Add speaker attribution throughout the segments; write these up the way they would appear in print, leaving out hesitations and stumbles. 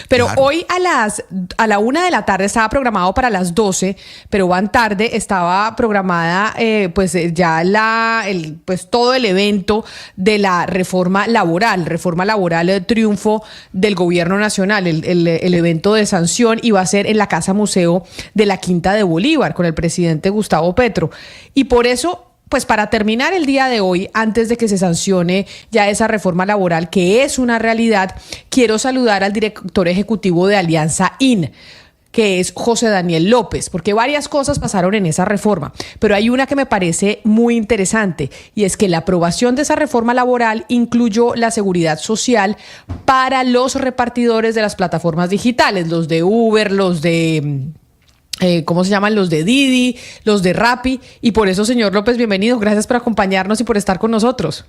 Speaker 1: Pero
Speaker 2: Claro.
Speaker 1: hoy a la 1 de la tarde estaba programado para las 12, pero van tarde, estaba programada pues todo el evento de la reforma laboral triunfo del gobierno nacional, el evento de sanción, iba a ser en la Casa Museo de la Quinta de Bolívar con el presidente Gustavo Petro. Y por eso, pues para terminar el día de hoy, antes de que se sancione ya esa reforma laboral, que es una realidad, quiero saludar al director ejecutivo de Alianza IN, que es José Daniel López, porque varias cosas pasaron en esa reforma, pero hay una que me parece muy interesante, y es que la aprobación de esa reforma laboral incluyó la seguridad social para los repartidores de las plataformas digitales, los de Uber, los de... ¿cómo se llaman? Los de Didi, los de Rappi. Y por eso, señor López, bienvenido. Gracias por acompañarnos y por estar con nosotros.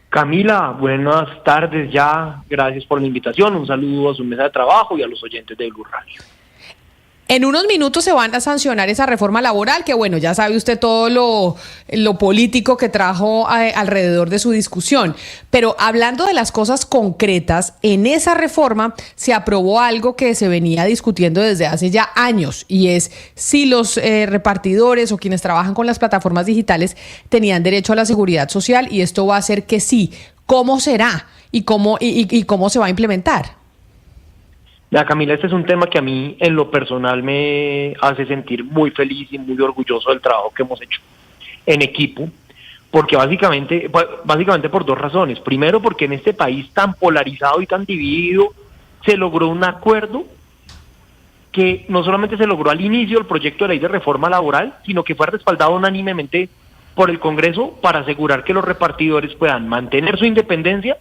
Speaker 3: Camila, buenas tardes ya. Gracias por la invitación. Un saludo a su mesa de trabajo y a los oyentes de Blue Radio.
Speaker 1: En unos minutos se van a sancionar esa reforma laboral, que bueno, ya sabe usted todo lo político que trajo alrededor de su discusión. Pero hablando de las cosas concretas, en esa reforma se aprobó algo que se venía discutiendo desde hace ya años, y es si los repartidores o quienes trabajan con las plataformas digitales tenían derecho a la seguridad social, y esto va a hacer que sí. ¿Cómo será? ¿Y cómo se va a implementar?
Speaker 3: Mira, Camila, este es un tema que a mí en lo personal me hace sentir muy feliz y muy orgulloso del trabajo que hemos hecho en equipo, porque básicamente por dos razones. Primero, porque en este país tan polarizado y tan dividido se logró un acuerdo que no solamente se logró al inicio del proyecto de ley de reforma laboral, sino que fue respaldado unánimemente por el Congreso para asegurar que los repartidores puedan mantener su independencia,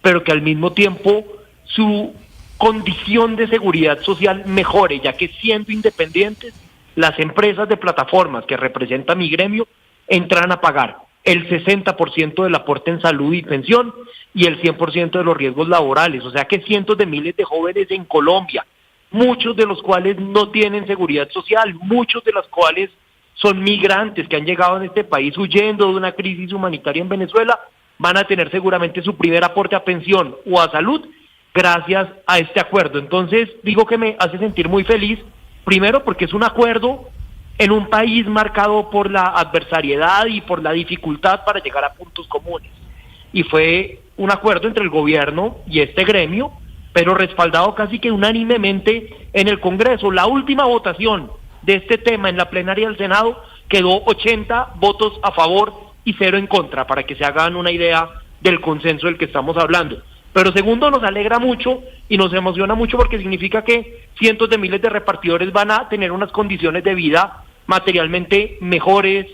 Speaker 3: pero que al mismo tiempo su condición de seguridad social mejore, ya que siendo independientes, las empresas de plataformas que representa mi gremio entran a pagar el 60% del aporte en salud y pensión y el 100% de los riesgos laborales. O sea que cientos de miles de jóvenes en Colombia, muchos de los cuales no tienen seguridad social, muchos de los cuales son migrantes que han llegado en este país huyendo de una crisis humanitaria en Venezuela, van a tener seguramente su primer aporte a pensión o a salud gracias a este acuerdo. Entonces, digo que me hace sentir muy feliz, primero porque es un acuerdo en un país marcado por la adversariedad y por la dificultad para llegar a puntos comunes. Y fue un acuerdo entre el gobierno y este gremio, pero respaldado casi que unánimemente en el Congreso. La última votación de este tema en la plenaria del Senado quedó 80 votos a favor y 0 en contra, para que se hagan una idea del consenso del que estamos hablando. Pero segundo, nos alegra mucho y nos emociona mucho porque significa que cientos de miles de repartidores van a tener unas condiciones de vida materialmente mejores,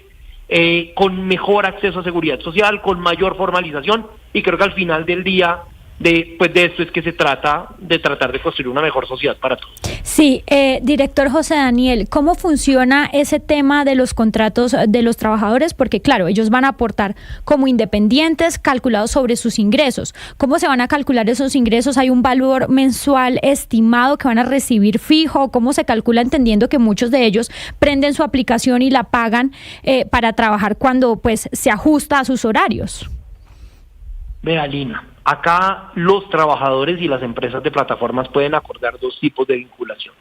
Speaker 3: con mejor acceso a seguridad social, con mayor formalización, y creo que al final del día de esto es que se trata de tratar de construir una mejor sociedad para todos.
Speaker 4: Sí, director José Daniel, ¿cómo funciona ese tema de los contratos de los trabajadores? Porque claro, ellos van a aportar como independientes calculados sobre sus ingresos. ¿Cómo se van a calcular esos ingresos? ¿Hay un valor mensual estimado que van a recibir fijo? ¿Cómo se calcula, entendiendo que muchos de ellos prenden su aplicación y la pagan para trabajar cuando pues se ajusta a sus horarios?
Speaker 3: Vea, Lina, acá los trabajadores y las empresas de plataformas pueden acordar dos tipos de vinculación.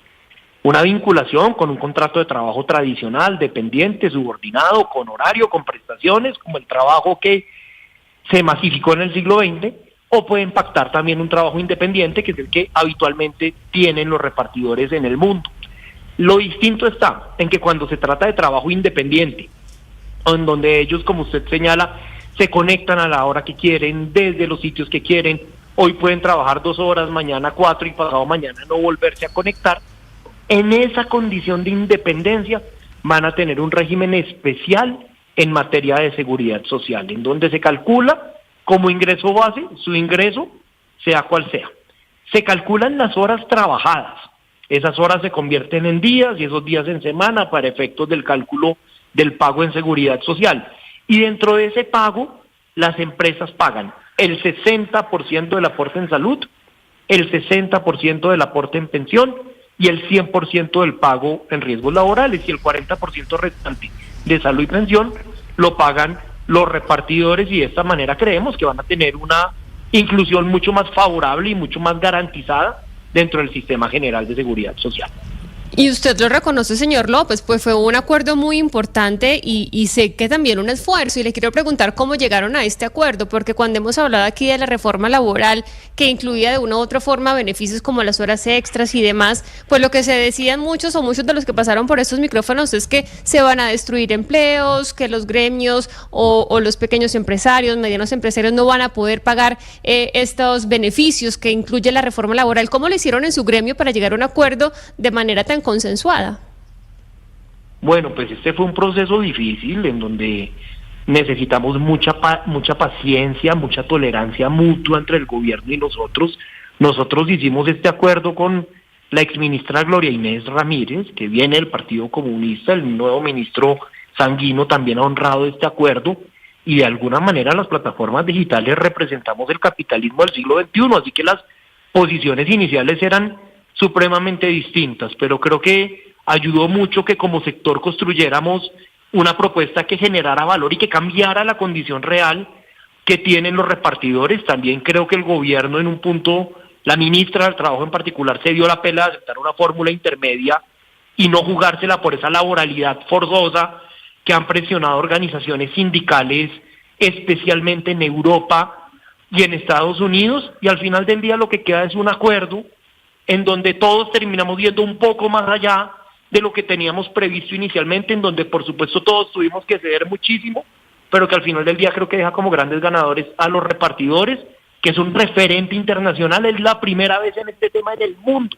Speaker 3: Una vinculación con un contrato de trabajo tradicional, dependiente, subordinado, con horario, con prestaciones, como el trabajo que se masificó en el siglo XX, o pueden pactar también un trabajo independiente, que es el que habitualmente tienen los repartidores en el mundo. Lo distinto está en que cuando se trata de trabajo independiente, en donde ellos, como usted señala, se conectan a la hora que quieren, desde los sitios que quieren. Hoy pueden trabajar 2 horas, mañana 4 y pasado mañana no volverse a conectar. En esa condición de independencia van a tener un régimen especial en materia de seguridad social, en donde se calcula como ingreso base su ingreso, sea cual sea. Se calculan las horas trabajadas. Esas horas se convierten en días y esos días en semana para efectos del cálculo del pago en seguridad social. Y dentro de ese pago, las empresas pagan el 60% del aporte en salud, el 60% del aporte en pensión y el 100% del pago en riesgos laborales, y el 40% restante de salud y pensión lo pagan los repartidores, y de esta manera creemos que van a tener una inclusión mucho más favorable y mucho más garantizada dentro del sistema general de seguridad social.
Speaker 2: Y usted lo reconoce, señor López, pues fue un acuerdo muy importante y sé que también un esfuerzo, y le quiero preguntar cómo llegaron a este acuerdo, porque cuando hemos hablado aquí de la reforma laboral, que incluía de una u otra forma beneficios como las horas extras y demás, pues lo que se decían muchos de los que pasaron por estos micrófonos es que se van a destruir empleos, que los gremios o los pequeños empresarios, medianos empresarios no van a poder pagar estos beneficios que incluye la reforma laboral. ¿Cómo lo hicieron en su gremio para llegar a un acuerdo de manera tan consensuada?
Speaker 3: Bueno, pues este fue un proceso difícil en donde necesitamos mucha paciencia, mucha tolerancia mutua entre el gobierno y nosotros. Nosotros hicimos este acuerdo con la exministra Gloria Inés Ramírez, que viene del Partido Comunista. El nuevo ministro Sanguino también ha honrado este acuerdo, y de alguna manera las plataformas digitales representamos el capitalismo del siglo XXI, así que las posiciones iniciales eran supremamente distintas, pero creo que ayudó mucho que como sector construyéramos una propuesta que generara valor y que cambiara la condición real que tienen los repartidores. También creo que el gobierno en un punto, la ministra del Trabajo en particular, se dio la pela de aceptar una fórmula intermedia y no jugársela por esa laboralidad forzosa que han presionado organizaciones sindicales, especialmente en Europa y en Estados Unidos, y al final del día lo que queda es un acuerdo en donde todos terminamos viendo un poco más allá de lo que teníamos previsto inicialmente, en donde por supuesto todos tuvimos que ceder muchísimo, pero que al final del día creo que deja como grandes ganadores a los repartidores, que es un referente internacional. Es la primera vez en este tema en el mundo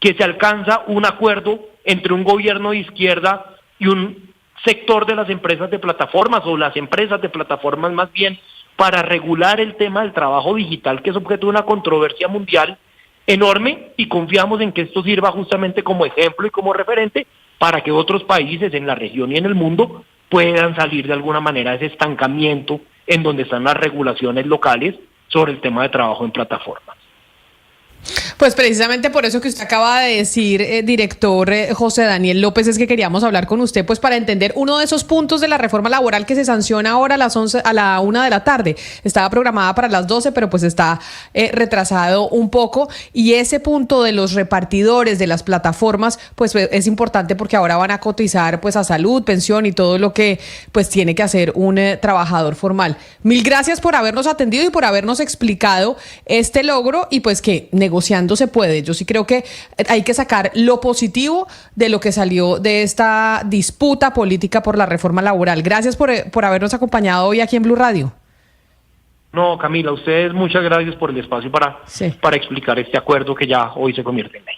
Speaker 3: que se alcanza un acuerdo entre un gobierno de izquierda y un sector de las empresas de plataformas, o las empresas de plataformas más bien, para regular el tema del trabajo digital, que es objeto de una controversia mundial enorme, y confiamos en que esto sirva justamente como ejemplo y como referente para que otros países en la región y en el mundo puedan salir de alguna manera de ese estancamiento en donde están las regulaciones locales sobre el tema de trabajo en plataformas.
Speaker 1: Pues precisamente por eso que usted acaba de decir, director José Daniel López, es que queríamos hablar con usted, pues para entender uno de esos puntos de la reforma laboral que se sanciona ahora a las 11, a la 1 de la tarde. Estaba programada para las 12, pero pues está retrasado un poco, y ese punto de los repartidores de las plataformas, pues es importante porque ahora van a cotizar pues a salud, pensión y todo lo que pues tiene que hacer un trabajador formal. Mil gracias por habernos atendido y por habernos explicado este logro, y pues que negociando se puede. Yo sí creo que hay que sacar lo positivo de lo que salió de esta disputa política por la reforma laboral. Gracias por habernos acompañado hoy aquí en Blue Radio.
Speaker 3: No, Camila, a ustedes muchas gracias por el espacio para explicar este acuerdo que ya hoy se convierte en ley.